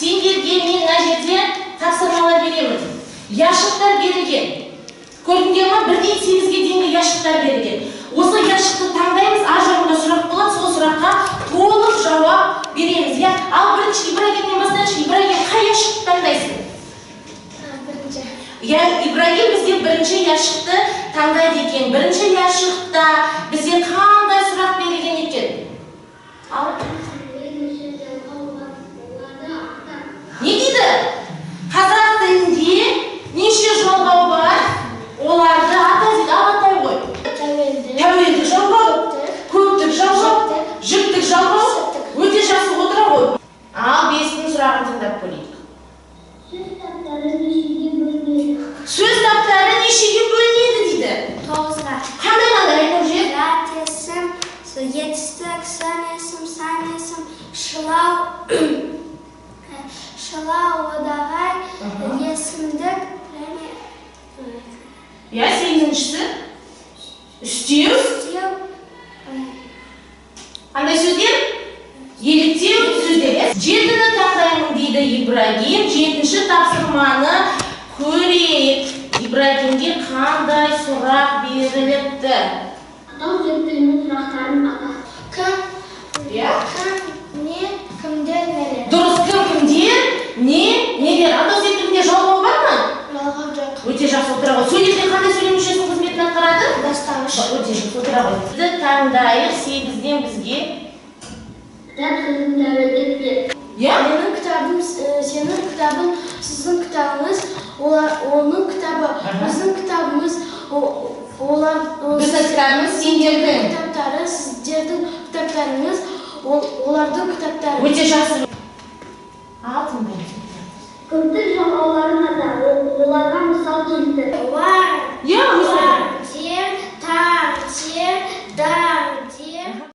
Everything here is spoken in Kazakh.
сендерге мен мына жерде тапсырмалар беремін. Яшықтар берілген. Көрдіңдер ме? 1-ден 8-ге дейінгі яшықтар берілген. Осы яшықты таңдаймыз, ар жағында сұрақ болады, сол сұраққа толық жауап береміз. Ал бірінші Ибрагимнен бастайыншы. Ибрагим, қай яшықты таңдайсың? Ибрагим бізде бірінші яшықты таңдайды екен. Бірінші яшықта бізде қандай сұрақ берілген екен? Не дейді? Қазақ тілінде неше жалғау бар? Оларды ата дейді, атай ғой. Тәуелдік жалғау, көптік жалғау, жіктік жалғау. Өте жақсы отыра ғой. Ал 5-тің сұрағын тыңдап көрейік. Сөз таптары нешеге бөлінеді дейді? 9-ға. Қандай айтып жер? Рат есім, етістік, сын есім, сан есім, шылау, одағай, есімдік, және... 8-шісі? Үстеу? Қандай сөздер? Еліктеу сөздер. 7-ні таңдаймын дейді Ибрагим. 7-ші тапсырманы көрейік. Ибрагимге қандай сұрақ беріліпті? Атау зерттелген сұрақтарын ата. Кім? Кім? Не? Кімдер? Нелер? Дұрыс, кім? Кімдер? Не? Нелер? Атау зерттелгенде жалғау бар ма? Жалғау жоқ. Өте жақсы отыра ғой. Сөйлемде қандай сөйлем мүшесінің қызметін атқарады? Бастауыш. Өте жақсы отыра ғой. Бізді таңдайық 8-ден бізге. Кітап сіздің тәуелдікте. Менің кітабым, сенің кітабың, сіздің кітабыңыз, оның кітабы, біздің кітабымыз, біздің кітабымыз сендердің кітаптары, сіздердің кітаптарыңыз, олардың кітаптары. Өте жақсы. Алтын бөлім. Көптік жалғауларын ата, оларға мысал келтір.